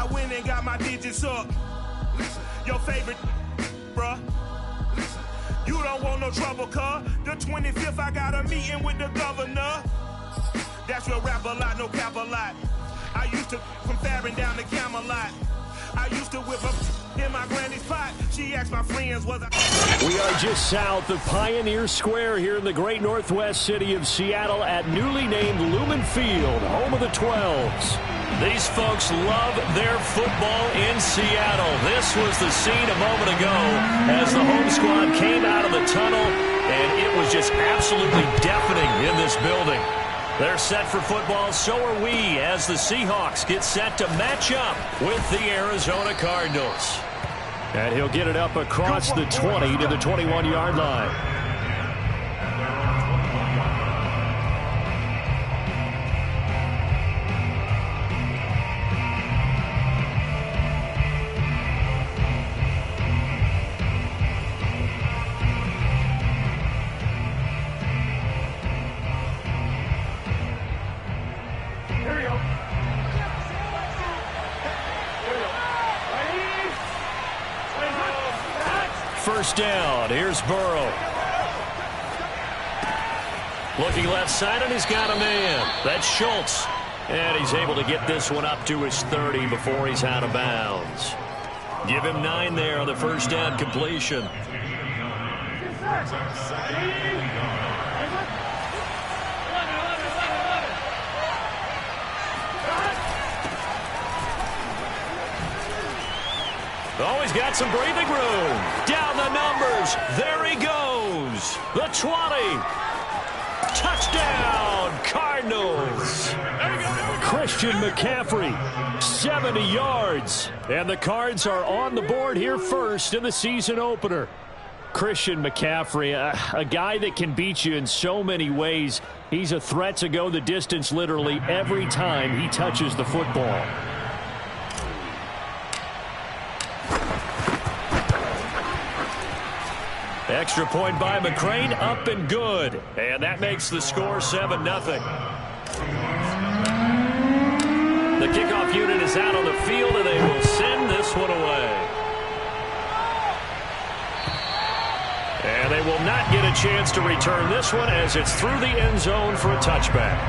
I went and got my digits up. Your favorite, bruh. You don't want no trouble, cuz. The 25th, I got a meeting with the governor. That's real rap a lot, no cap a lot. I used to from Farron down to Camelot. I used to whip up in my granny's pot. She asked my friends, was I... We are just south of Pioneer Square here in the great northwest city of Seattle at newly named Lumen Field, home of the 12s. These folks love their football in Seattle. This was the scene a moment ago as the home squad came out of the tunnel, and it was just absolutely deafening in this building. They're set for football, so are we, as the Seahawks get set to match up with the Arizona Cardinals. And he'll get it up across the 20 to the 21-yard line. First down. Here's Burrow. Looking left side, and he's got a man. That's Schultz. And he's able to get this one up to his 30 before he's out of bounds. Give him 9 there on the first down completion. Oh, he's got some breathing room. Down the numbers. There he goes. The 20. Touchdown, Cardinals. Christian McCaffrey, 70 yards. And the Cards are on the board here first in the season opener. Christian McCaffrey, a guy that can beat you in so many ways. He's a threat to go the distance literally every time he touches the football. Extra point by McCrane, up and good. And that makes the score 7-0. The kickoff unit is out on the field, and they will send this one away. And they will not get a chance to return this one as it's through the end zone for a touchback.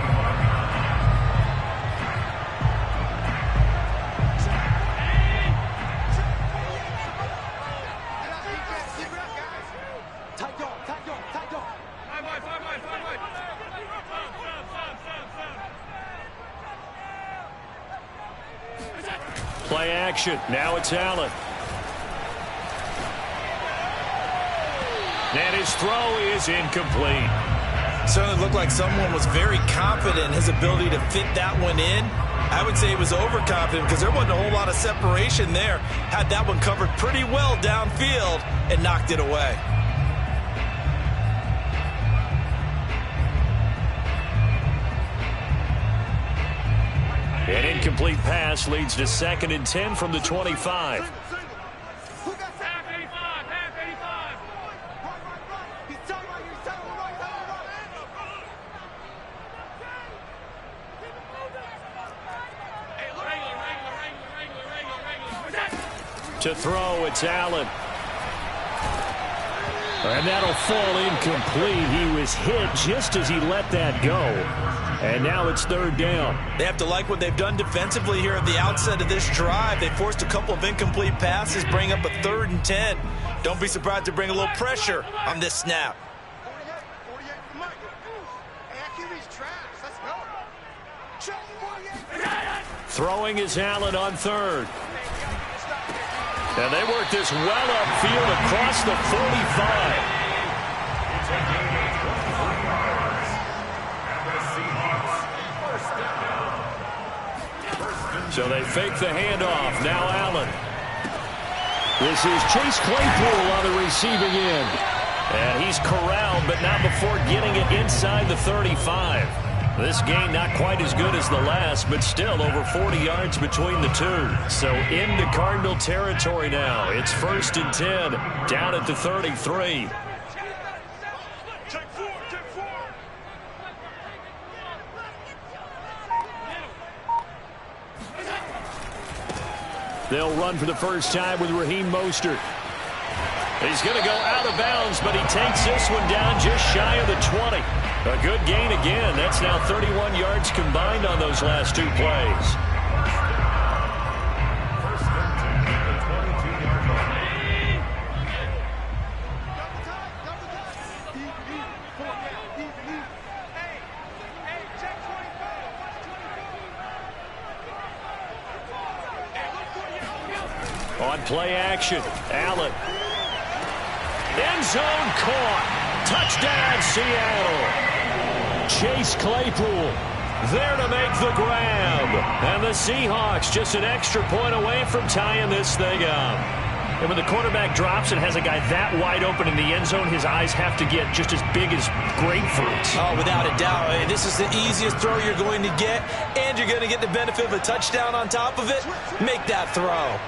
Play action. Now it's Allen. And his throw is incomplete. Certainly looked like someone was very confident in his ability to fit that one in. I would say he was overconfident because there wasn't a whole lot of separation there. Had that one covered pretty well downfield and knocked it away. An incomplete pass leads to 2nd and 10 from the 25. To throw, it's Allen. And that'll fall incomplete. He was hit just as he let that go. And now it's 3rd down. They have to like what they've done defensively here at the outset of this drive. They forced a couple of incomplete passes, bring up a 3rd and 10. Don't be surprised to bring a little pressure on this snap. Throwing is Allen on 3rd. And they work this well upfield across the 45. So they fake the handoff. Now Allen. This is Chase Claypool on the receiving end. And he's corralled, but not before getting it inside the 35. This game not quite as good as the last, but still over 40 yards between the two. So into Cardinal territory now. It's 1st and 10, down at the 33. They'll run for the first time with Raheem Mostert. He's going to go out of bounds, but he takes this one down just shy of the 20. A good gain again. That's now 31 yards combined on those last two plays. On play action, Allen. End zone caught. Touchdown, Seattle. Chase Claypool there to make the grab. And the Seahawks just an extra point away from tying this thing up. And when the quarterback drops and has a guy that wide open in the end zone, his eyes have to get just as big as grapefruits. Oh, without a doubt. This is the easiest throw you're going to get, and you're going to get the benefit of a touchdown on top of it. Make that throw.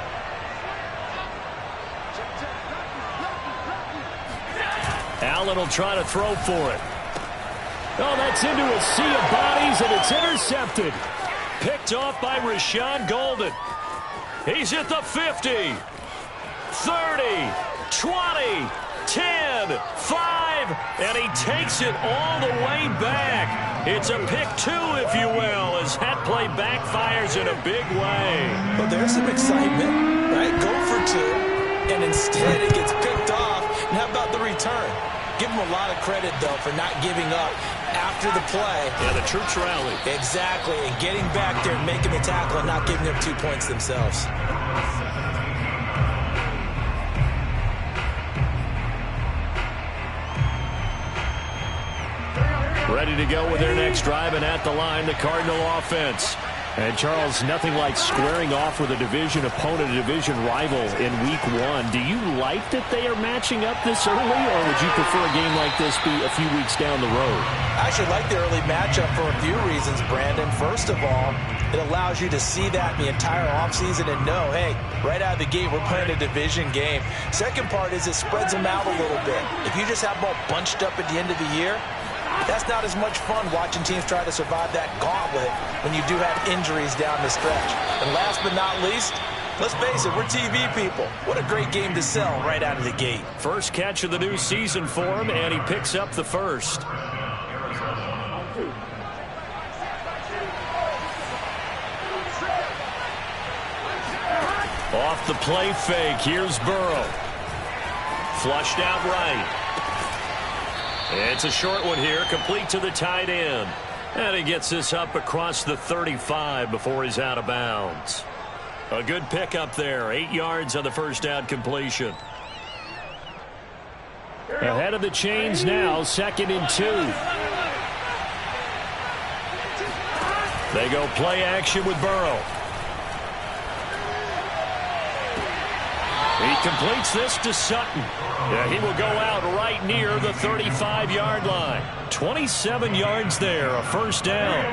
Allen will try to throw for it. Oh, that's into a sea of bodies, and it's intercepted. Picked off by Rashawn Golden. He's at the 50, 30, 20, 10, 5, and he takes it all the way back. It's a pick two, if you will, as that play backfires in a big way. Well, there's some excitement, right? Go for two, and instead it gets picked off. And how about the return? Give him a lot of credit, though, for not giving up after the play. Yeah, the troops rally. Exactly, and getting back there and making the tackle and not giving up 2 points themselves. Ready to go with their next drive, and at the line, the Cardinal offense. And, Charles, nothing like squaring off with a division opponent, a division rival in Week 1. Do you like that they are matching up this early, or would you prefer a game like this be a few weeks down the road? I actually like the early matchup for a few reasons, Brandon. First of all, it allows you to see that the entire offseason and know, hey, right out of the gate, we're playing a division game. Second part is it spreads them out a little bit. If you just have them all bunched up at the end of the year, that's not as much fun watching teams try to survive that gauntlet when you do have injuries down the stretch. And last but not least, let's face it, we're TV people. What a great game to sell right out of the gate. First catch of the new season for him, and he picks up the first. Off the play fake, here's Burrow. Flushed out right. It's a short one here, complete to the tight end. And he gets this up across the 35 before he's out of bounds. A good pickup there, 8 yards on the first down completion. Ahead of the chains now, 2nd and 2. They go play action with Burrow. He completes this to Sutton. Yeah, he will go out right near the 35-yard line. 27 yards there, a first down.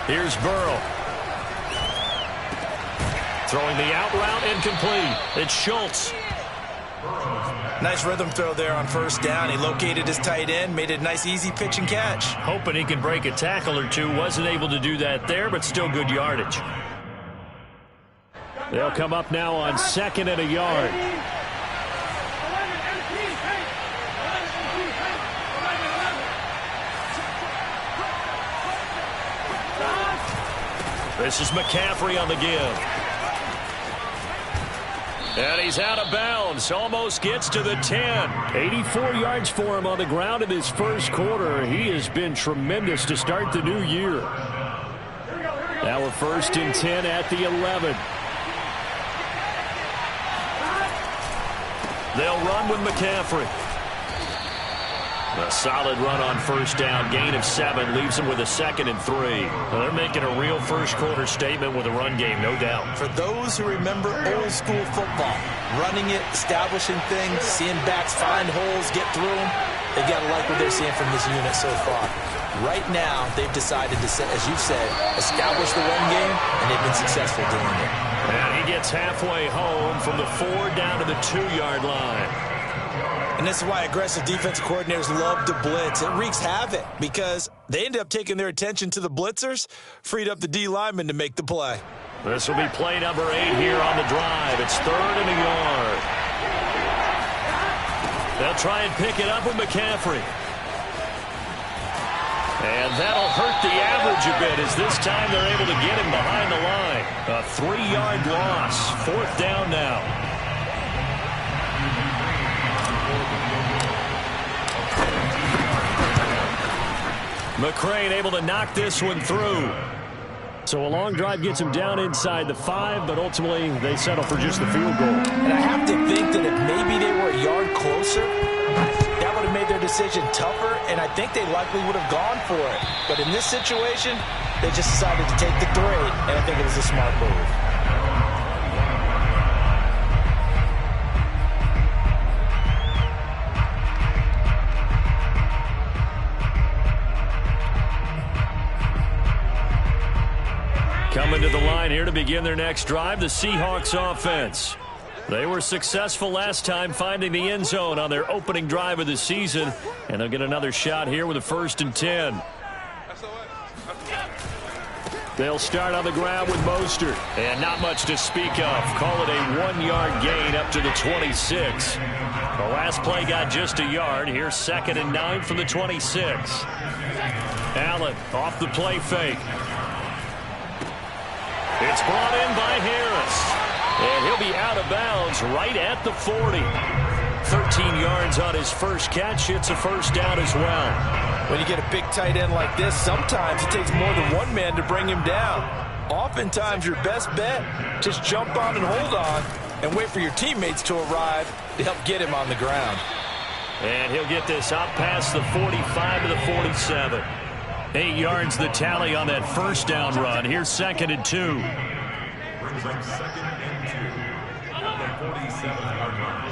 Here's Burrow. Throwing the out route incomplete. It's Schultz. Nice rhythm throw there on first down. He located his tight end, made it a nice easy pitch and catch. Hoping he can break a tackle or two. Wasn't able to do that there, but still good yardage. They'll come up now on 2nd and a yard. This is McCaffrey on the give. And he's out of bounds. Almost gets to the 10. 84 yards for him on the ground in his first quarter. He has been tremendous to start the new year. Now we're 1st and 10 at the 11. They'll run with McCaffrey. A solid run on first down. Gain of 7 leaves them with a 2nd and 3. Well, they're making a real first quarter statement with a run game, no doubt. For those who remember old school football, running it, establishing things, seeing backs find holes, get through them, they've got to like what they're seeing from this unit so far. Right now, they've decided to, as you said, establish the run game, and they've been successful doing it. And he gets halfway home from the 4 down to the 2-yard line. And this is why aggressive defensive coordinators love to blitz. It wreaks havoc because They ended up taking their attention to the blitzers, freed up the D lineman to make the play. This will be play number 8 here on the drive. It's 3rd and a yard. They'll try and pick it up with McCaffrey. And that'll hurt the average a bit as this time they're able to get him behind the line. A 3-yard loss. 4th down now. McCrane able to knock this one through. So a long drive gets him down inside the 5, but ultimately they settle for just the field goal. And I have to think that if maybe they were a yard closer, that would have made their decision tougher, and I think they likely would have gone for it. But in this situation, they just decided to take the 3, and I think it was a smart move. Coming to the line here to begin their next drive, the Seahawks offense. They were successful last time finding the end zone on their opening drive of the season, and they'll get another shot here with a 1st and 10. They'll start on the ground with Mostert, and not much to speak of. Call it a 1-yard gain up to the 26. The last play got just a yard. Here's 2nd and 9 from the 26. Allen off the play fake. It's brought in by Harris. And he'll be out of bounds right at the 40. 13 yards on his first catch. It's a 1st down as well. When you get a big tight end like this, sometimes it takes more than one man to bring him down. Oftentimes, your best bet, just jump on and hold on and wait for your teammates to arrive to help get him on the ground. And he'll get this out past the 45 to the 47. 8 yards the tally on that 1st down run. Here's 2nd and 2. Brings up 2nd and 2 at the 47-yard line.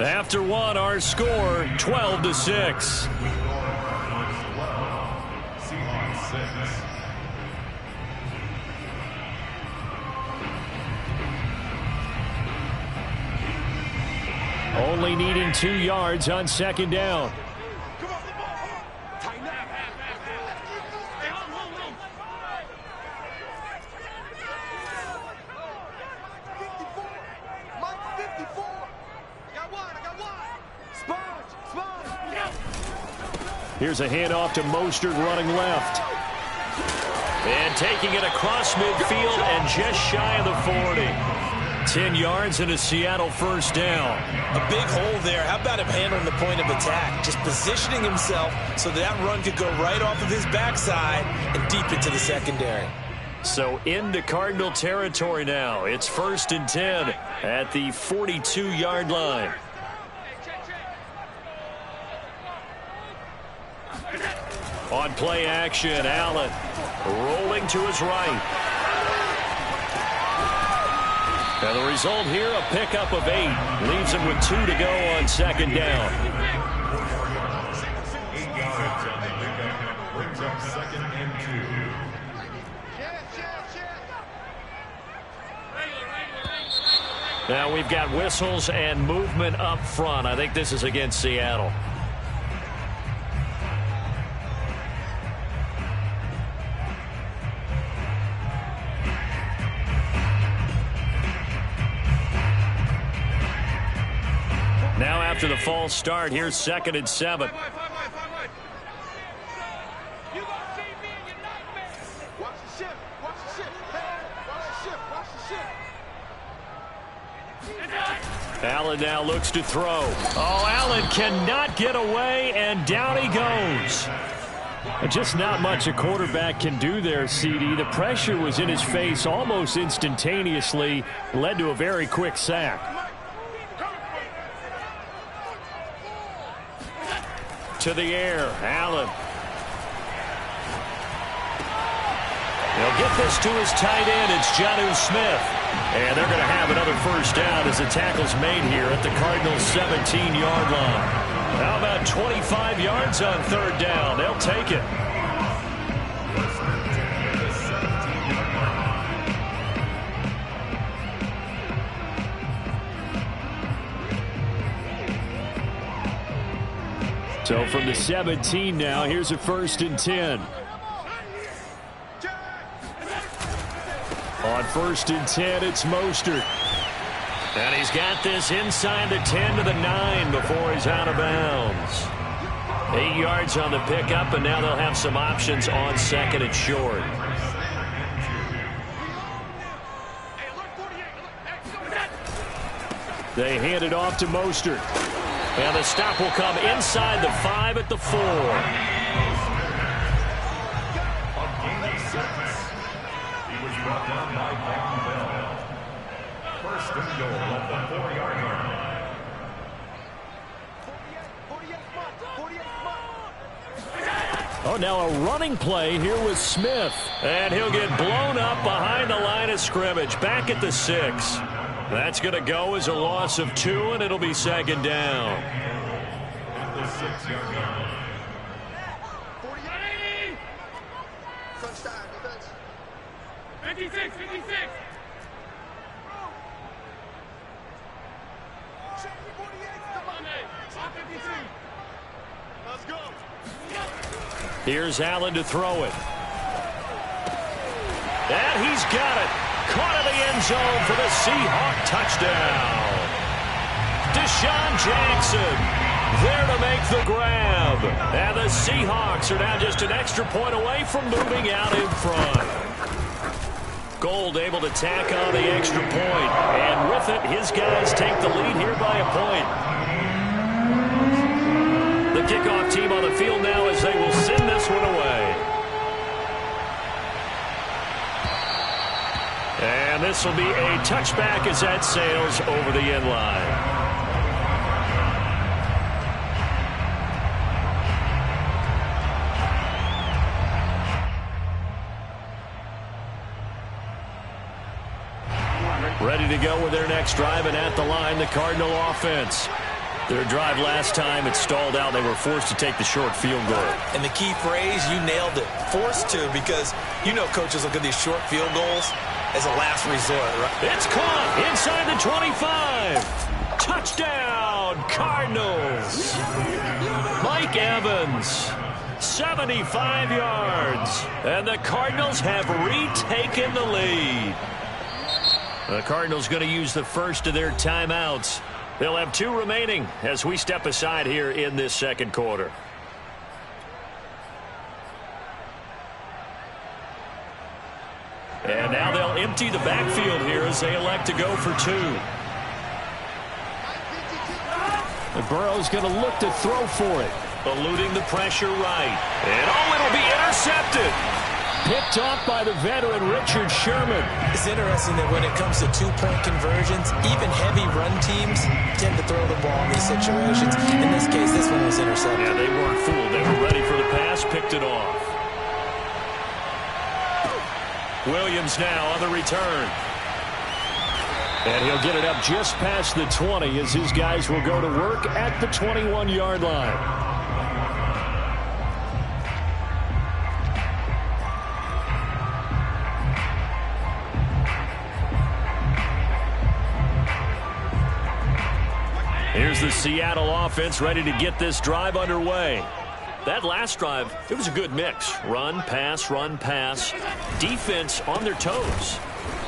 After 1, our score 12-6. Seahawks 6. Only needing 2 yards on 2nd down. Here's a handoff to Mostert running left. And taking it across midfield and just shy of the 40. 10 yards and a Seattle 1st down. A big hole there. How about him handling the point of attack? Just positioning himself so that run could go right off of his backside and deep into the secondary. So into Cardinal territory now. It's 1st and 10 at the 42-yard line. On play action, Allen rolling to his right. And the result here, a pickup of 8. Leaves him with 2 to go on 2nd down. 8 yards on the pickup. Brings up 2nd and 2. Now we've got whistles and movement up front. I think this is against Seattle. Now after the false start, here's 2nd and 7. Allen now looks to throw. Oh, Allen cannot get away, and down he goes. Just not much a quarterback can do there, CD. The pressure was in his face almost instantaneously, led to a very quick sack. To the air, Allen. They'll get this to his tight end. It's Jonnu Smith. And they're going to have another 1st down as the tackle's made here at the Cardinals' 17-yard line. How about 25 yards on 3rd down? They'll take it. So from the 17 now, here's a 1st and 10. On 1st and 10, it's Mostert. And he's got this inside the 10 to the 9 before he's out of bounds. 8 yards on the pickup, and now they'll have some options on 2nd and short. They hand it off to Mostert. And the stop will come inside the 5 at the 4. He was brought down by Von Bell. 1st and goal at the 4-yard line. Oh, now a running play here with Smith. And he'll get blown up behind the line of scrimmage. Back at the 6. That's going to go as a loss of 2, and it'll be 2nd down. At the 6-yard line. Touchdown, defense. 56, 56. Let's go. Here's Allen to throw it. And he's got it. Caught in the end zone for the Seahawk touchdown. Deshaun Jackson there to make the grab. And the Seahawks are now just an extra point away from moving out in front. Gold able to tack on the extra point. And with it, his guys take the lead here by a point. The kickoff team on the field now as they will send this one away. And this will be a touchback as that sails over the end line. Ready to go with their next drive, and at the line, the Cardinal offense. Their drive last time, it stalled out. They were forced to take the short field goal. And the key phrase, you nailed it. Forced to, because you know coaches look at these short field goals as a last resort, right? It's caught inside the 25. Touchdown, Cardinals. Mike Evans, 75 yards. And the Cardinals have retaken the lead. The Cardinals going to use the first of their timeouts. They'll have 2 remaining as we step aside here in this 2nd quarter. And now they'll empty the backfield here as they elect to go for 2. And Burrow's going to look to throw for it. Eluding the pressure right. And oh, it'll be intercepted. Picked off by the veteran Richard Sherman. It's interesting that when it comes to 2-point conversions, even heavy run teams tend to throw the ball in these situations. In this case, this one was intercepted. Yeah, they weren't fooled. They were ready for the pass, picked it off. Williams now on the return. And he'll get it up just past the 20 as his guys will go to work at the 21-yard line. Here's the Seattle offense ready to get this drive underway. That last drive, it was a good mix. Run, pass, defense on their toes.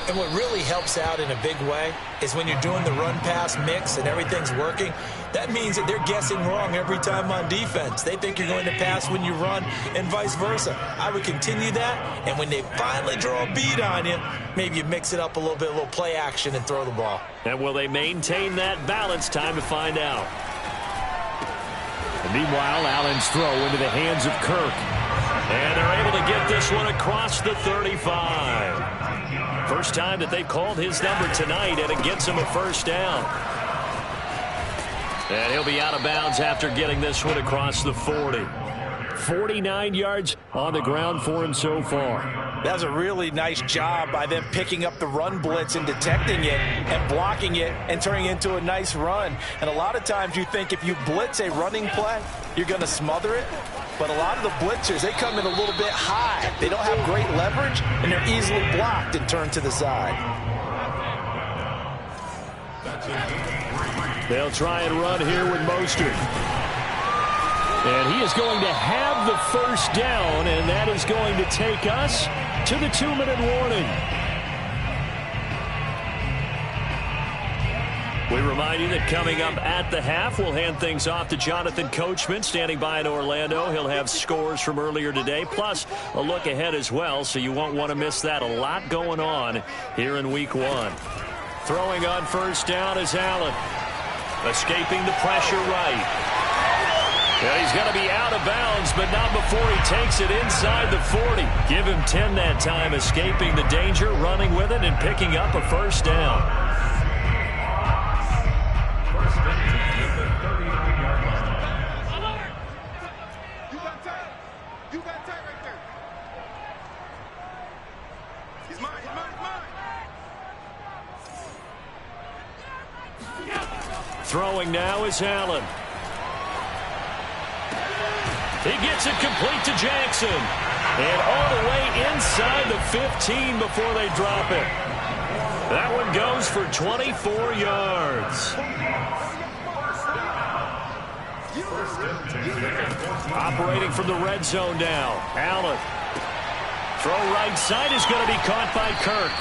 And what really helps out in a big way is when you're doing the run-pass mix and everything's working, that means that they're guessing wrong every time on defense. They think you're going to pass when you run and vice versa. I would continue that, and when they finally draw a beat on you, maybe you mix it up a little bit, a little play action and throw the ball. And will they maintain that balance? Time to find out. And meanwhile, Allen's throw into the hands of Kirk. And they're able to get this one across the 35. First time that they've called his number tonight, and it gets him a first down. And he'll be out of bounds after getting this one across the 40. 49 yards on the ground for him so far. That was a really nice job by them picking up the run blitz and detecting it and blocking it and turning it into a nice run. And a lot of times you think if you blitz a running play, you're going to smother it. But a lot of the blitzers, they come in a little bit high. They don't have great leverage, and they're easily blocked and turned to the side. They'll try and run here with Mostert. And he is going to have the first down, and that is going to take us to the 2-minute warning. We remind you that coming up at the half, we'll hand things off to Jonathan Coachman, standing by in Orlando. He'll have scores from earlier today, plus a look ahead as well, so you won't want to miss that. A lot going on here in Week 1. Throwing on first down is Allen. Escaping the pressure right. Yeah, he's going to be out of bounds, but not before he takes it inside the 40. Give him 10 that time, escaping the danger, running with it, and picking up a first down. Throwing now is Allen. He gets it complete to Jackson. And all the way inside the 15 before they drop it. That one goes for 24 yards. Operating from the red zone now. Allen. Throw right side is going to be caught by Kirk.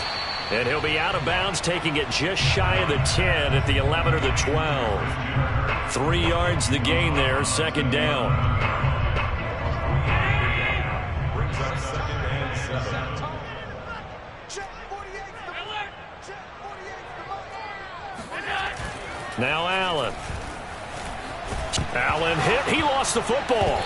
And he'll be out of bounds, taking it just shy of the 10 at the 11 or the 12. 3 yards the gain there, second down. Brings up 2nd and 7. Now Allen. Allen hit. He lost the football.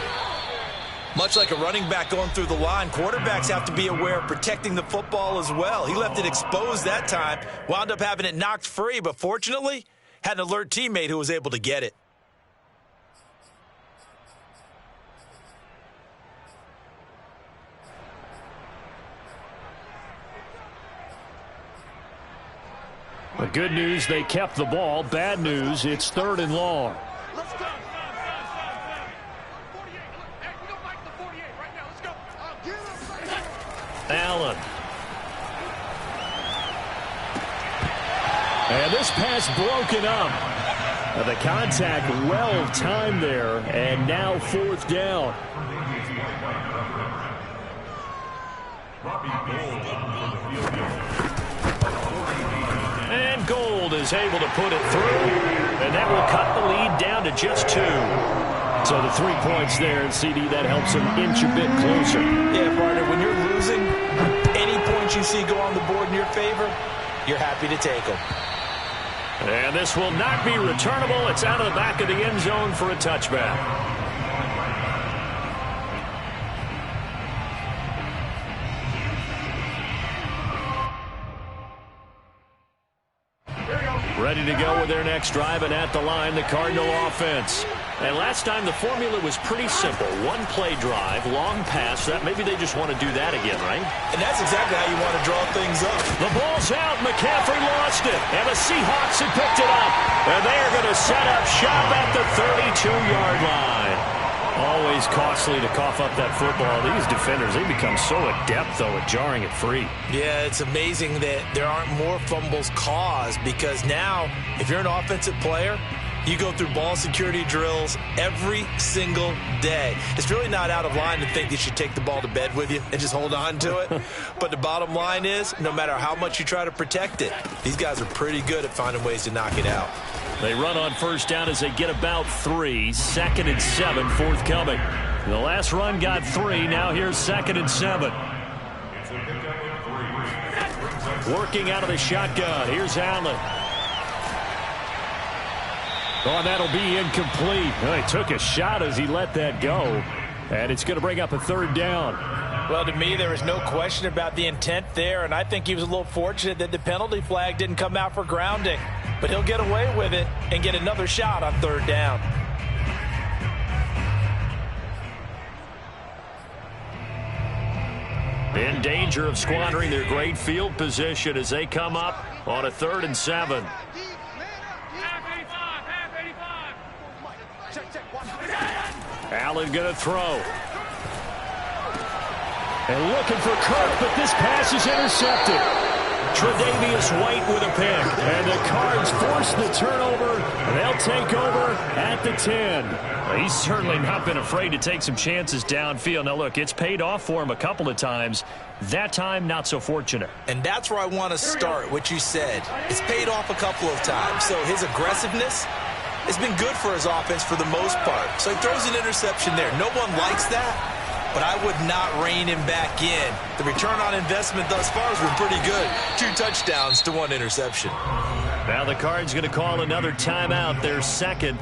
Much like a running back going through the line, quarterbacks have to be aware of protecting the football as well. He left it exposed that time, wound up having it knocked free, but fortunately, had an alert teammate who was able to get it. The good news, they kept the ball. Bad news, it's 3rd and long. Allen. And this pass broken up. The contact well timed there, and now 4th down. And Gold is able to put it through, and that will cut the lead down to just 2. So the 3 points there, and CD, that helps him inch a bit closer. Yeah, partner, when you're losing, any points you see go on the board in your favor, you're happy to take them. And this will not be returnable. It's out of the back of the end zone for a touchback. Ready to go with their next drive, and at the line, the Cardinal offense. And last time, the formula was pretty simple. 1-play drive, long pass. That maybe they just want to do that again, right? And that's exactly how you want to draw things up. The ball's out. McCaffrey lost it. And the Seahawks have picked it up. And they're going to set up shop at the 32-yard line. Always costly to cough up that football. These defenders, they become so adept, though, at jarring it free. Yeah, it's amazing that there aren't more fumbles caused, because now, if you're an offensive player, you go through ball security drills every single day. It's really not out of line to think you should take the ball to bed with you and just hold on to it. But the bottom line is, no matter how much you try to protect it, these guys are pretty good at finding ways to knock it out. They run on first down as they get about 3. 2nd and 7 forthcoming. The last run got 3. Now here's 2nd and 7. Working out of the shotgun. Here's Allen. Oh, that'll be incomplete. Well, he took a shot as he let that go. And it's going to bring up a 3rd down. Well, to me, there is no question about the intent there, and I think he was a little fortunate that the penalty flag didn't come out for grounding. But he'll get away with it and get another shot on 3rd down. In danger of squandering their great field position as they come up on a 3rd and 7. Allen going to throw. And looking for Kirk, but this pass is intercepted. Tre'Davious White with a pick. And the Cards force the turnover They'll take over at the 10. Well, he's certainly not been afraid to take some chances downfield. Now, look, it's paid off for him a couple of times. That time, not so fortunate. And that's where I want to start, what you said. It's paid off a couple of times. So his aggressiveness has been good for his offense for the most part. So he throws an interception there. No one likes that, but I would not rein him back in. The return on investment thus far has been pretty good. 2 touchdowns to 1 interception. Now the Cards going to call another timeout, their second,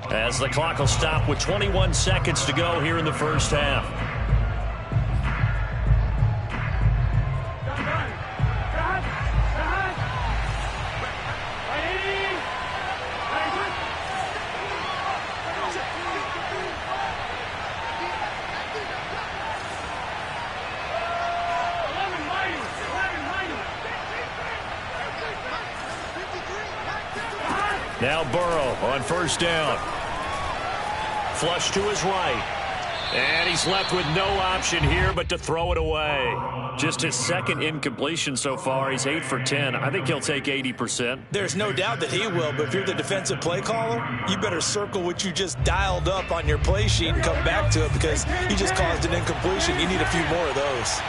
as the clock will stop with 21 seconds to go here in the first half. Now Burrow on first down. Flush to his right. And he's left with no option here but to throw it away. Just his second incompletion so far. He's 8 for 10. I think he'll take 80%. There's no doubt that he will, but if you're the defensive play caller, you better circle what you just dialed up on your play sheet and come back to it because he just caused an incompletion. You need a few more of those.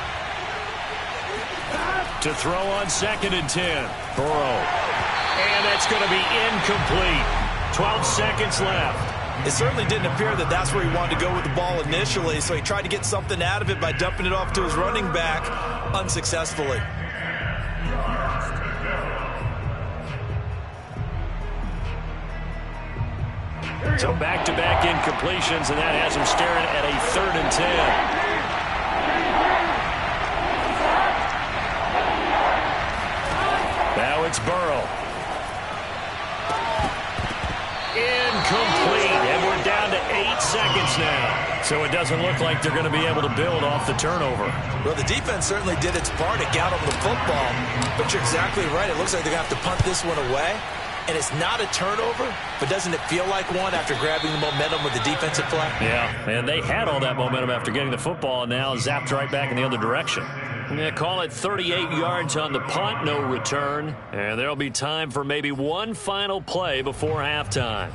To throw on 2nd and 10. Burrow. And that's going to be incomplete. 12 seconds left. It certainly didn't appear that that's where he wanted to go with the ball initially, so he tried to get something out of it by dumping it off to his running back unsuccessfully. So back-to-back incompletions, and that has him staring at a 3rd and 10. Now it's Burrow. Incomplete, and we're down to 8 seconds now. So it doesn't look like they're going to be able to build off the turnover. Well, the defense certainly did its part to get on the football, but you're exactly right. It looks like they're going to have to punt this one away, and it's not a turnover, but doesn't it feel like one after grabbing the momentum with the defensive play? Yeah, and they had all that momentum after getting the football, and now zapped right back in the other direction. They call it 38 yards on the punt, no return. And there'll be time for maybe one final play before halftime.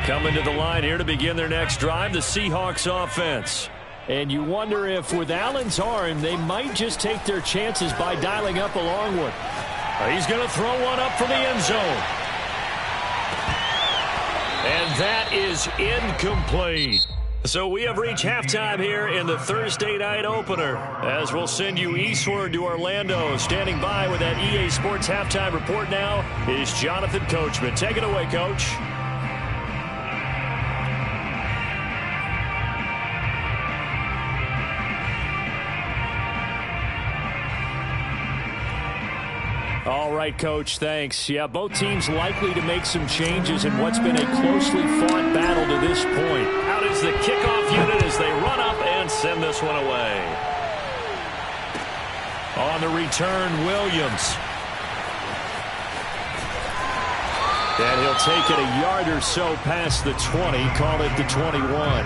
Coming to the line here to begin their next drive, the Seahawks offense. And you wonder if with Allen's arm, they might just take their chances by dialing up a long one. He's going to throw one up from the end zone. And that is incomplete. So we have reached halftime here in the Thursday night opener, as we'll send you eastward to Orlando. Standing by with that EA Sports halftime report now is Jonathan Coachman. Take it away, Coach. All right, Coach, thanks. Yeah, both teams likely to make some changes in what's been a closely fought battle to this point. Out is the kickoff unit as they run up and send this one away. On the return, Williams. And he'll take it a yard or so past the 20, call it the 21.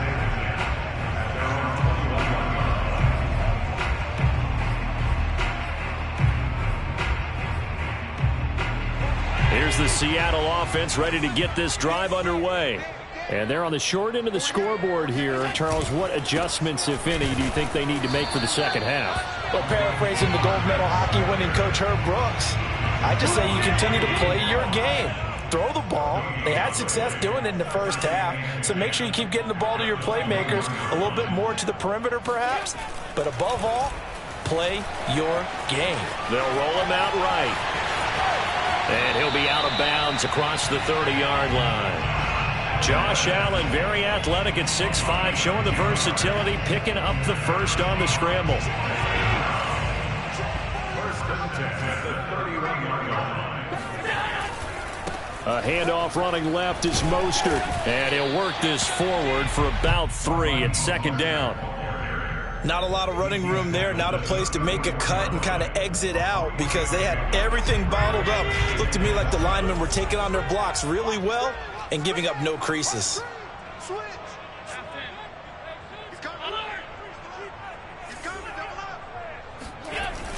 Here's the Seattle offense ready to get this drive underway. And they're on the short end of the scoreboard here. Charles, what adjustments, if any, do you think they need to make for the second half? Well, paraphrasing the gold medal hockey winning coach Herb Brooks, I just say you continue to play your game. Throw the ball. They had success doing it in the first half, so make sure you keep getting the ball to your playmakers, a little bit more to the perimeter perhaps, but above all, play your game. They'll roll him out right. And he'll be out of bounds across the 30-yard line. Josh Allen, very athletic at 6'5", showing the versatility, picking up the first on the scramble. A handoff running left is Mostert. And he'll work this forward for about 3 at second down. Not a lot of running room there, not a place to make a cut and kind of exit out because they had everything bottled up. Looked to me like the linemen were taking on their blocks really well and giving up no creases.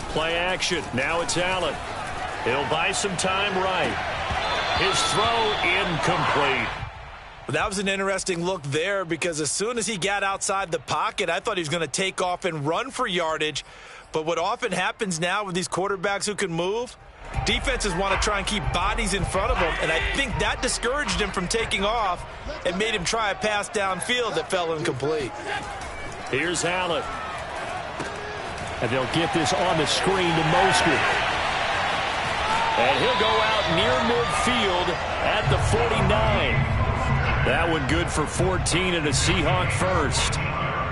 Play action. Now it's Allen. He'll buy some time right. His throw incomplete. That was an interesting look there because as soon as he got outside the pocket, I thought he was going to take off and run for yardage. But what often happens now with these quarterbacks who can move, defenses want to try and keep bodies in front of them, and I think that discouraged him from taking off and made him try a pass downfield that fell incomplete. Here's Allen. And they'll get this on the screen to Mostert. And he'll go out near midfield at the 49. That one good for 14 and a Seahawk first.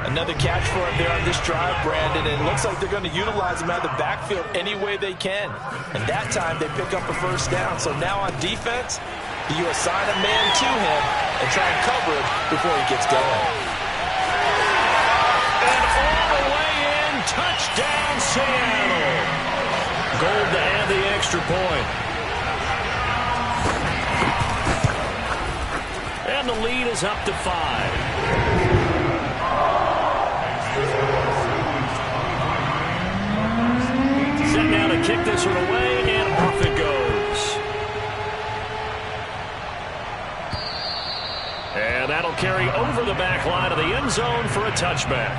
Another catch for him there on this drive, Brandon. And it looks like they're going to utilize him out of the backfield any way they can. And that time they pick up a first down. So now on defense, you assign a man to him and try and cover him before he gets going. And all the way in, touchdown Seattle. Gold to add the extra point. And the lead is up to 5. Set now to kick this one away, and off it goes. And that'll carry over the back line of the end zone for a touchback.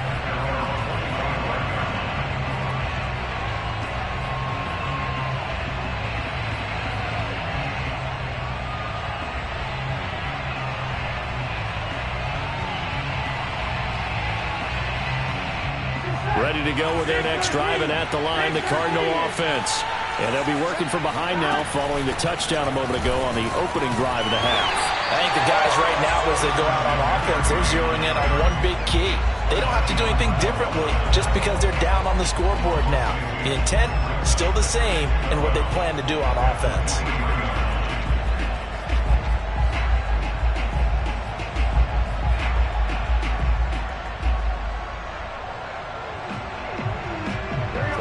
Ready to go with their next drive, and at the line, the Cardinal offense. And they'll be working from behind now following the touchdown a moment ago on the opening drive of the half. I think the guys right now, as they go out on offense, they're zeroing in on one big key. They don't have to do anything differently just because they're down on the scoreboard now. The intent is still the same in what they plan to do on offense.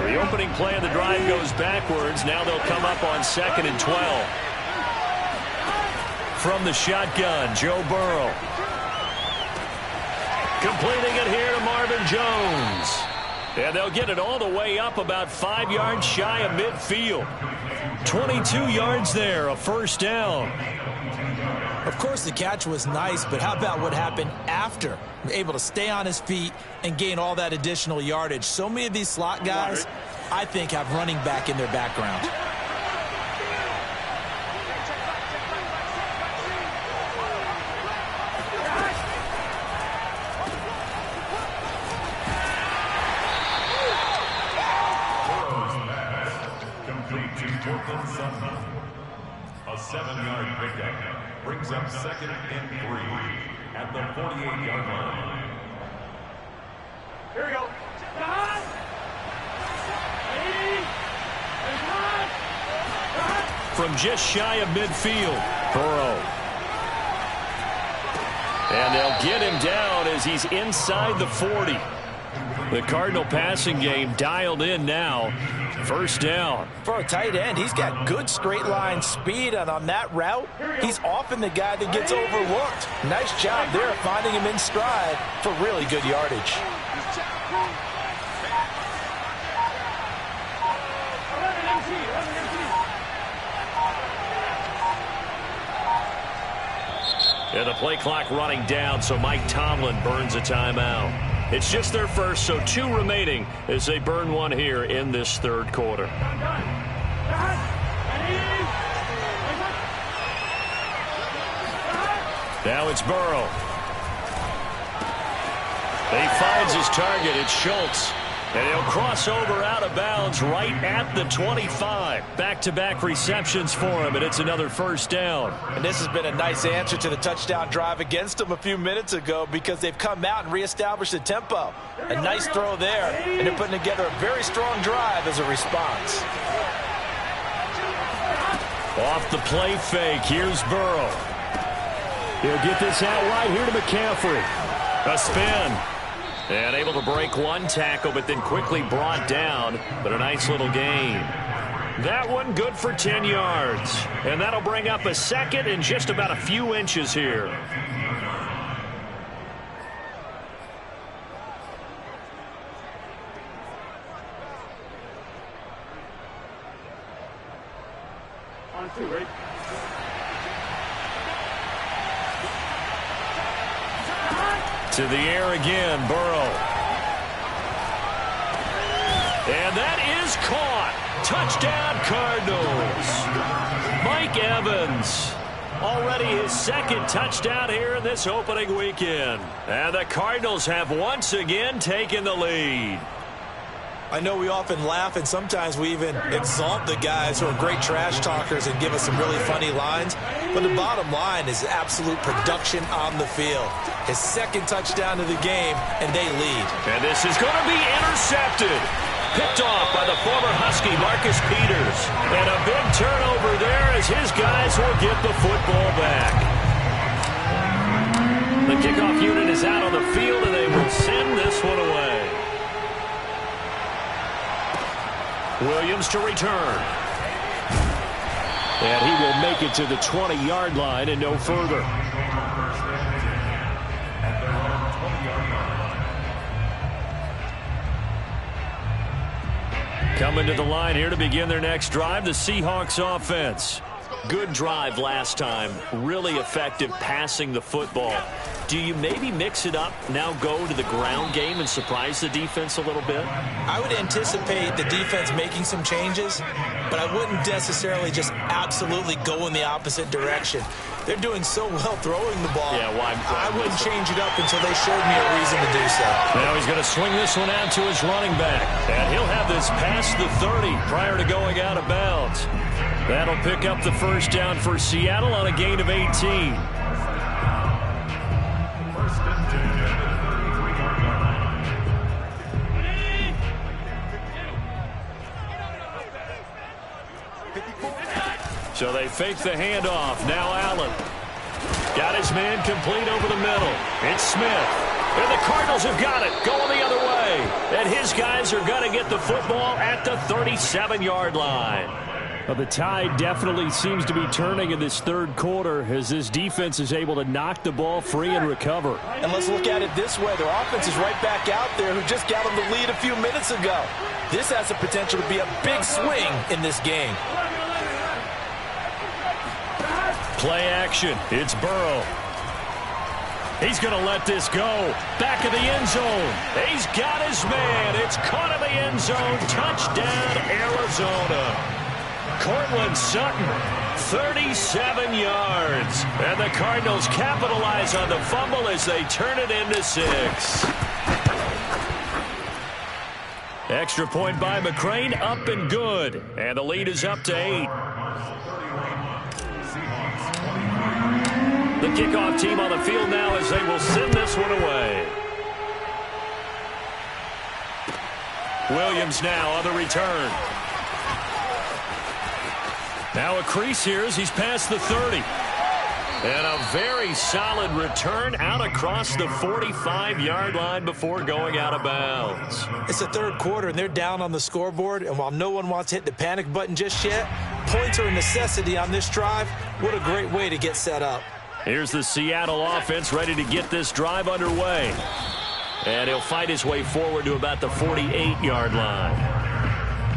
The opening play of the drive goes backwards. Now they'll come up on 2nd and 12. From the shotgun, Joe Burrow. Completing it here to Marvin Jones. And they'll get it all the way up about 5 yards shy of midfield. 22 yards there, a first down. Of course, the catch was nice, but how about what happened after? Able to stay on his feet and gain all that additional yardage. So many of these slot guys, I think, have running back in their background. A 7-yard pickup brings up 2nd and 3 at the 48-yard line. Here we go. From just shy of midfield, Burrow. And they'll get him down as he's inside the 40. The Cardinal passing game dialed in now. First down. For a tight end, he's got good straight line speed, and on that route, he's often the guy that gets overlooked. Nice job there finding him in stride for really good yardage. And the play clock running down, so Mike Tomlin burns a timeout. It's just their first, so 2 remaining as they burn one here in this third quarter. Now it's Burrow. He finds his target. It's Schultz. And he'll cross over out of bounds right at the 25. Back-to-back receptions for him, and it's another first down. And this has been a nice answer to the touchdown drive against them a few minutes ago because they've come out and reestablished the tempo. A nice throw there, and they're putting together a very strong drive as a response. Off the play fake, here's Burrow. He'll get this out wide here to McCaffrey. A spin. And able to break one tackle, but then quickly brought down. But a nice little gain. That one good for 10 yards. And that'll bring up a 2nd and just about a few inches here. To the air again, Burrow. And that is caught. Touchdown, Cardinals. Mike Evans. Already his second touchdown here in this opening weekend. And the Cardinals have once again taken the lead. I know we often laugh and sometimes we even exalt the guys who are great trash talkers and give us some really funny lines. But the bottom line is absolute production on the field. His second touchdown of the game, and they lead. And this is going to be intercepted. Picked off by the former Husky, Marcus Peters. And a big turnover there as his guys will get the football back. The kickoff unit is out on the field, and they will send this one away. Williams to return. And he will make it to the 20-yard line and no further. Coming to the line here to begin their next drive, the Seahawks offense. Good drive last time. Really effective passing the football. Do you maybe mix it up, now go to the ground game and surprise the defense a little bit? I would anticipate the defense making some changes, but I wouldn't necessarily just absolutely go in the opposite direction. They're doing so well throwing the ball. Yeah, why I wouldn't change it up until they showed me a reason to do so. Now he's going to swing this one out to his running back. And he'll have this past the 30 prior to going out of bounds. That'll pick up the first down for Seattle on a gain of 18. So they fake the handoff. Now Allen. Got his man complete over the middle. It's Smith. And the Cardinals have got it. Going the other way. And his guys are going to get the football at the 37-yard line. Well, the tide definitely seems to be turning in this third quarter as this defense is able to knock the ball free and recover. And let's look at it this way. Their offense is right back out there who just got them the lead a few minutes ago. This has the potential to be a big swing in this game. Play action. It's Burrow. He's going to let this go. Back of the end zone. He's got his man. It's caught in the end zone. Touchdown, Arizona. Cortland Sutton, 37 yards. And the Cardinals capitalize on the fumble as they turn it into 6. Extra point by McCrane, up and good. And the lead is up to 8. The kickoff team on the field now as they will send this one away. Williams now on the return. Now a crease here as he's past the 30. And a very solid return out across the 45-yard line before going out of bounds. It's the third quarter, and they're down on the scoreboard. And while no one wants to hit the panic button just yet, points are a necessity on this drive. What a great way to get set up. Here's the Seattle offense ready to get this drive underway. And he'll fight his way forward to about the 48-yard line.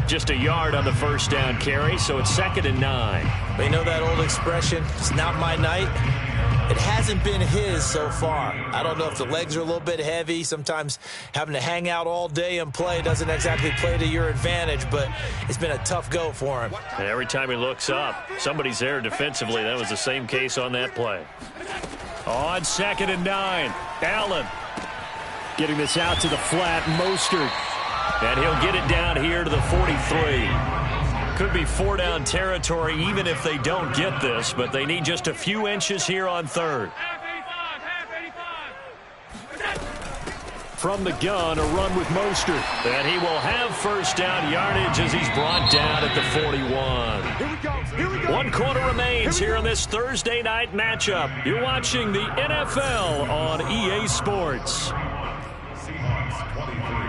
Just a yard on the first down carry, so it's 2nd and 9. They know that old expression, it's not my night. It hasn't been his so far. I don't know if the legs are a little bit heavy. Sometimes having to hang out all day and play doesn't exactly play to your advantage, but it's been a tough go for him. And every time he looks up, somebody's there defensively. That was the same case on that play. On 2nd and 9, Allen getting this out to the flat, Mostert. And he'll get it down here to the 43. Could be 4-down territory even if they don't get this, but they need just a few inches here on 3rd. From the gun, a run with Mostert. And he will have first down yardage as he's brought down at the 41. Here we go. 1 quarter remains here in this Thursday night matchup. You're watching the NFL on EA Sports. Seahawks 23.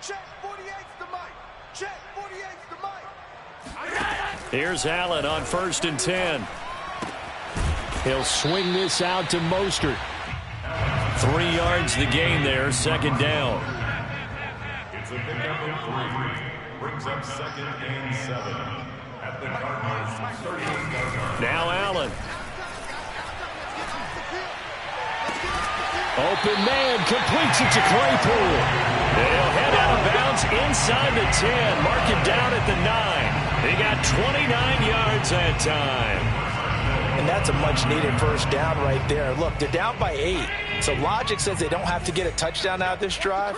Check, 48's the mic. Check, 48's the mic. Here's Allen on 1st and 10. He'll swing this out to Mostert. 3 yards the gain there, 2nd down. It's a pickup of 3. Brings up 2nd and 7 at the Cardinals' 38-yard line. Now Allen. Open man, completes it to Claypool. He'll head out of bounds inside the 10. Mark it down at the 9. He got 29 yards that time. And that's a much-needed first down right there. Look, they're down by 8. So logic says they don't have to get a touchdown out of this drive.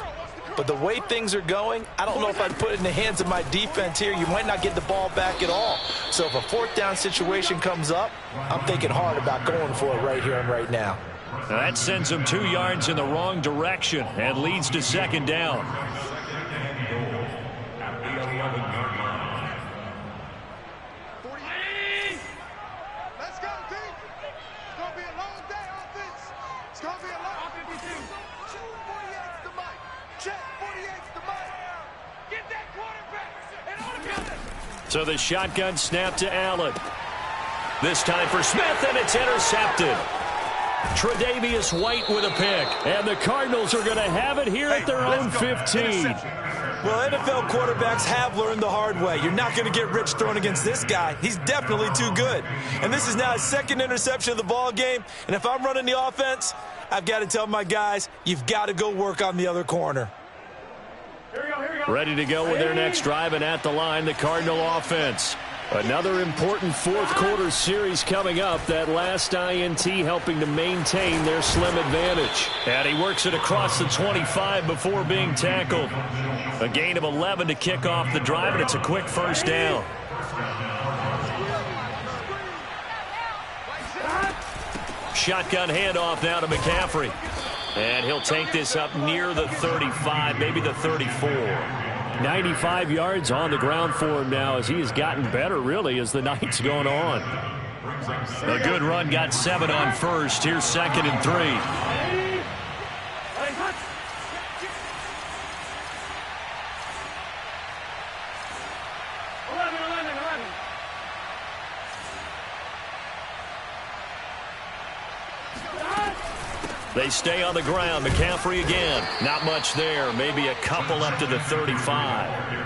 But the way things are going, I don't know if I'd put it in the hands of my defense here. You might not get the ball back at all. So if a 4th down situation comes up, I'm thinking hard about going for it right here and right now. That sends them 2 yards in the wrong direction and leads to 2nd down. 2nd and goal at the 11-yard line. 48. Let's go, team. It's going to be a long day, offense. It's going to be a long day. 48's the mic. Check, 48's the mic. Get that quarterback and on the field. So the shotgun snap to Allen. This time for Smith, and it's intercepted. Tre'Davious White with a pick. And the Cardinals are going to have it here at their own 15. Well, NFL quarterbacks have learned the hard way. You're not going to get rich throwing against this guy. He's definitely too good. And this is now his 2nd interception of the ball game. And if I'm running the offense, I've got to tell my guys, you've got to go work on the other corner. Ready to go with their next drive, and at the line, the Cardinal offense. Another important 4th quarter series coming up. That last INT helping to maintain their slim advantage. And he works it across the 25 before being tackled. A gain of 11 to kick off the drive, and it's a quick first down. Shotgun handoff now to McCaffrey. And he'll take this up near the 35, maybe the 34. 95 yards on the ground for him now as he has gotten better, really, as the night's going on. A good run, got 7 on 1st. Here's 2nd and 3. They stay on the ground. McCaffrey again. Not much there. Maybe a couple up to the 35.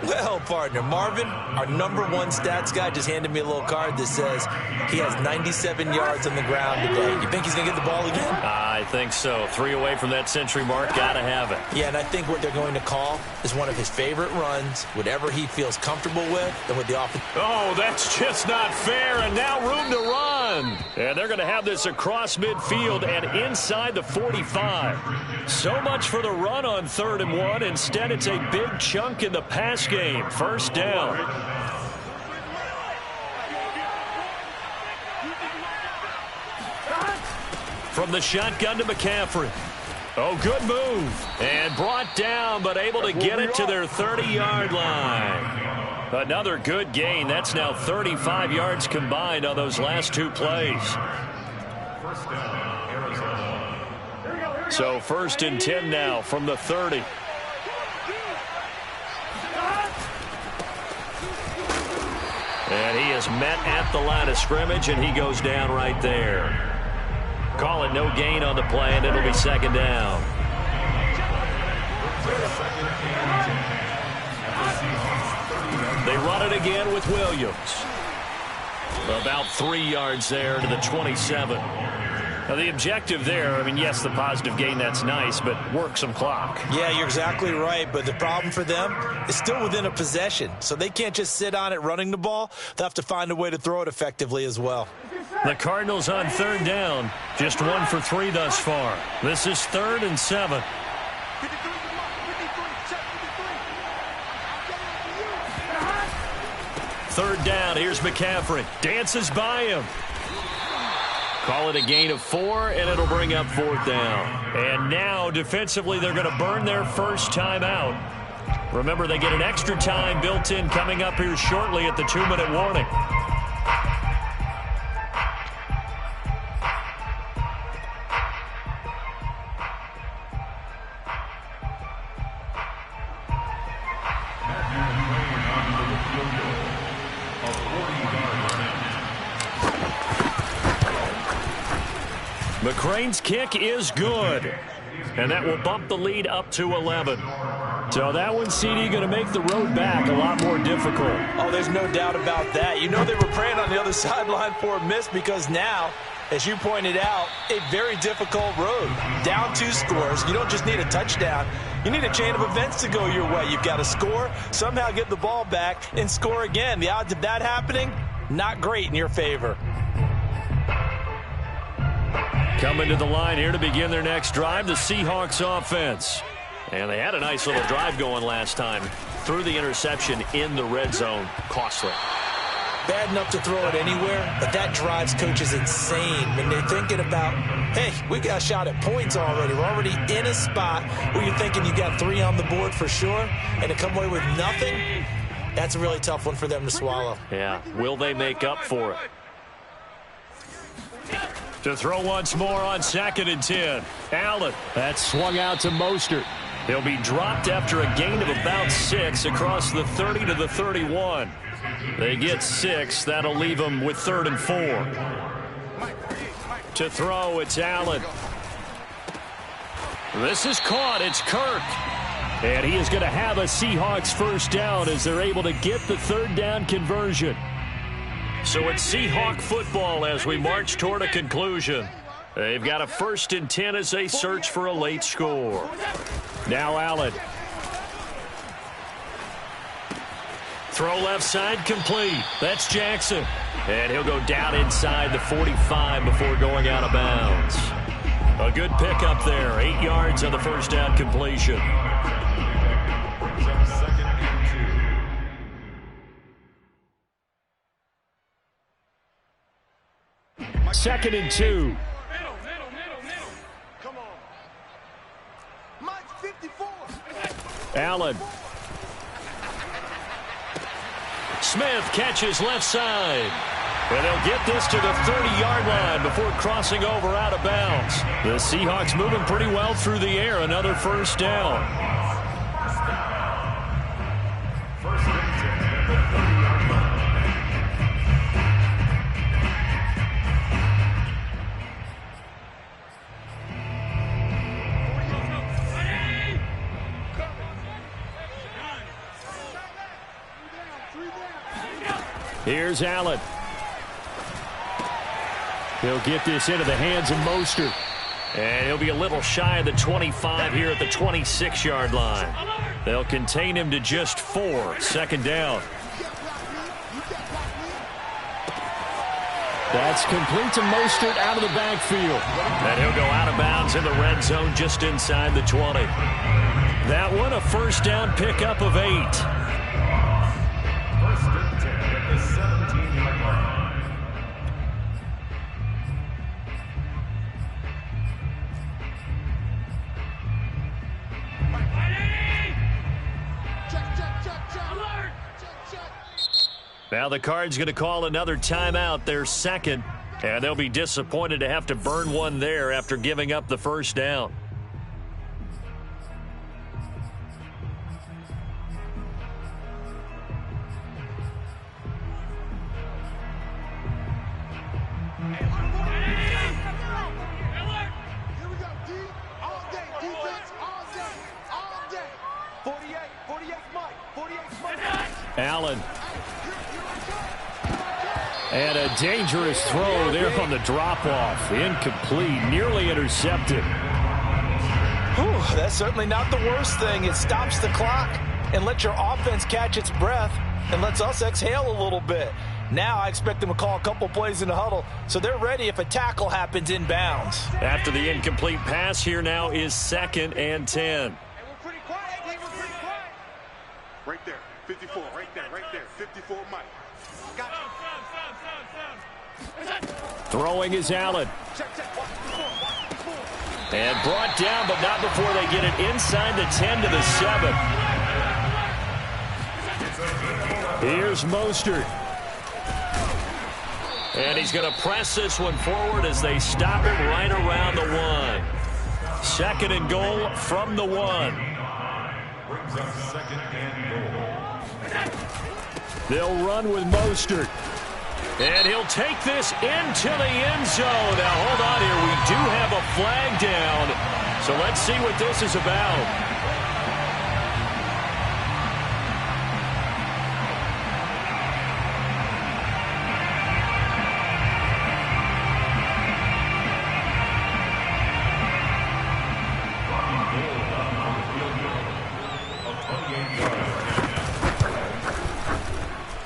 Well, partner, Marvin, our number 1 stats guy, just handed me a little card that says he has 97 yards on the ground today. You think he's going to get the ball again? I think so. 3 away from that century mark. Got to have it. Yeah, and I think what they're going to call is one of his favorite runs, whatever he feels comfortable with, and with the offense. Oh, that's just not fair, and now room to run. And they're going to have this across midfield and inside the 45. So much for the run on 3rd and 1. Instead, it's a big chunk in the pass game. First down. From the shotgun to McCaffrey. Oh, good move. And brought down, but able to get it to their 30-yard line. Another good gain. That's now 35 yards combined on those last 2 plays. So 1st and 10 now from the 30. And he is met at the line of scrimmage, and he goes down right there. Call it no gain on the play, and it'll be 2nd down. They run it again with Williams. About 3 yards there to the 27. Now, the objective there, I mean, yes, the positive gain, that's nice, but work some clock. Yeah, you're exactly right, but the problem for them is still within a possession, so they can't just sit on it running the ball. They'll have to find a way to throw it effectively as well. The Cardinals on 3rd down, just 1 for 3 thus far. This is 3rd and 7. Third down, here's McCaffrey. Dances by him. Call it a gain of 4, and it'll bring up 4th down. And now, defensively, they're going to burn their first time out. Remember, they get an extra time built in coming up here shortly at the 2-minute warning. McCrane's kick is good. And that will bump the lead up to 11. So that one, CD, going to make the road back a lot more difficult. Oh, there's no doubt about that. You know they were praying on the other sideline for a miss because now, as you pointed out, a very difficult road. Down 2 scores. You don't just need a touchdown. You need a chain of events to go your way. You've got to score, somehow get the ball back, and score again. The odds of that happening, not great in your favor. Coming to the line here to begin their next drive, the Seahawks offense. And they had a nice little drive going last time. Threw the interception in the red zone. Costly. Bad enough to throw it anywhere, but that drives coaches insane when they're thinking about, hey, we got a shot at points already. We're already in a spot where you're thinking you got 3 on the board for sure, and to come away with nothing, that's a really tough one for them to swallow. Yeah, will they make up for it? To throw once more on 2nd and 10. Allen. That's swung out to Mostert. He'll be dropped after a gain of about 6 across the 30 to the 31. They get 6. That'll leave them with 3rd and 4. To throw, it's Allen. This is caught. It's Kirk. And he is going to have a Seahawks first down as they're able to get the 3rd down conversion. So it's Seahawk football as we march toward a conclusion. They've got a 1st and 10 as they search for a late score. Now Allen. Throw left side complete. That's Jackson. And he'll go down inside the 45 before going out of bounds. A good pickup there. 8 yards on the first down completion. 2nd and 2. Come on. Mike 54. Allen. Smith catches left side. And they'll get this to the 30-yard line before crossing over out of bounds. The Seahawks moving pretty well through the air. Another first down. Here's Allen. He'll get this into the hands of Mostert. And he'll be a little shy of the 25 here at the 26-yard line. They'll contain him to just 4. 2nd down. That's complete to Mostert out of the backfield. And he'll go out of bounds in the red zone just inside the 20. That one, a first down pickup of 8. Now the Cards going to call another timeout, their 2nd, and they'll be disappointed to have to burn one there after giving up the first down. Here we go, D. All day, defense, all day, all day. 48 Mike, 48 Mike. Allen. And a dangerous throw there on the drop-off. Incomplete, nearly intercepted. Whew, that's certainly not the worst thing. It stops the clock and lets your offense catch its breath and lets us exhale a little bit. Now I expect them to call a couple plays in the huddle so they're ready if a tackle happens inbounds. After the incomplete pass, here now is 2nd and 10. Hey, we're pretty quiet, D. We're pretty quiet. Right there, 54, right there, 54 Mike. Got you. Throwing is Allen. And brought down, but not before they get it inside the 10 to the 7. Here's Mostert. And he's going to press this one forward as they stop him right around the 1. 2nd and goal from the 1. Brings up 2nd and goal. They'll run with Mostert. And he'll take this into the end zone. Now, hold on here. We do have a flag down. So let's see what this is about.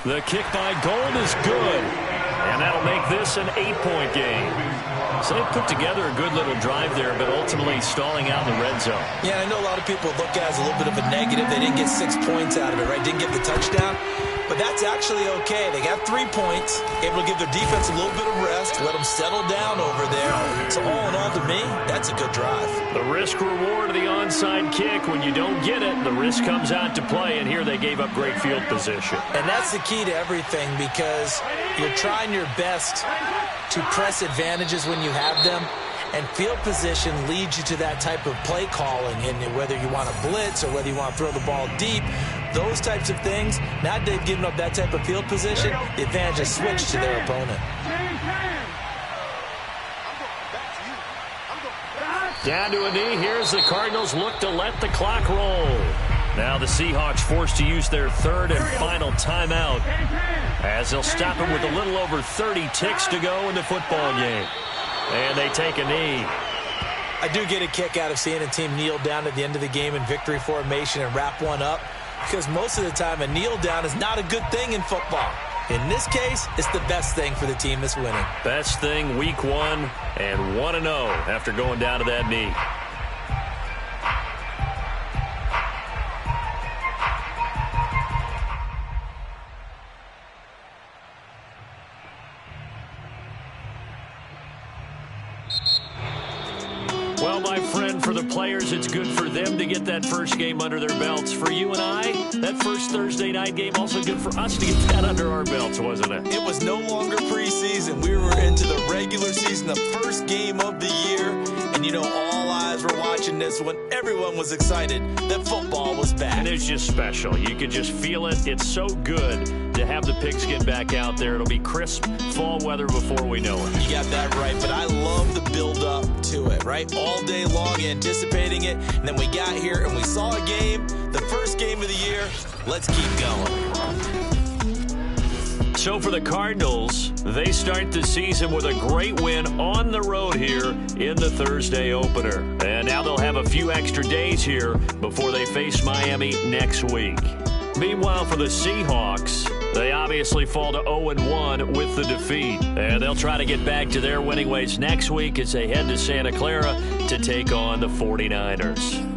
The kick by Gold is good, and that'll make this an 8-point game. So they put together a good little drive there, but ultimately stalling out in the red zone. Yeah, I know a lot of people look at it as a little bit of a negative. They didn't get 6 points out of it, right? Didn't get the touchdown. But that's actually okay. They got 3 points, able to give their defense a little bit of rest, let them settle down over there. So all in all, to me, that's a good drive. The risk-reward of the onside kick, when you don't get it, the risk comes out to play, and here they gave up great field position. And that's the key to everything, because you're trying your best to press advantages when you have them. And field position leads you to that type of play calling, and whether you want to blitz or whether you want to throw the ball deep, those types of things. Now they've given up that type of field position, the advantage is switched to their opponent. Down to a knee. Here's the Cardinals look to let the clock roll. Now the Seahawks forced to use their third and final timeout, as they'll stop him with a little over 30 ticks to go in the football game. And they take a knee. I do get a kick out of seeing a team kneel down at the end of the game in victory formation and wrap one up, because most of the time a kneel down is not a good thing in football. In this case, it's the best thing for the team that's winning. Best thing week 1 and 1-0 after going down to that knee. Well, my friend, for the players, it's good for them to get that first game under their belts. For you and I, that first Thursday night game, also good for us to get that under our belts, wasn't it? It was no longer preseason. We were into the regular season, the first game of the year. And, you know, all eyes were watching this when everyone was excited that football was back. And it's just special. You could just feel it. It's so good to have the pigskin back out there. It'll be crisp fall weather before we know it. You got that right, but I love the build-up to it, right? All day long anticipating it, and then we got here and we saw a game, the first game of the year. Let's keep going. So for the Cardinals, they start the season with a great win on the road here in the Thursday opener. And now they'll have a few extra days here before they face Miami next week. Meanwhile, for the Seahawks, they obviously fall to 0-1 with the defeat. And they'll try to get back to their winning ways next week as they head to Santa Clara to take on the 49ers.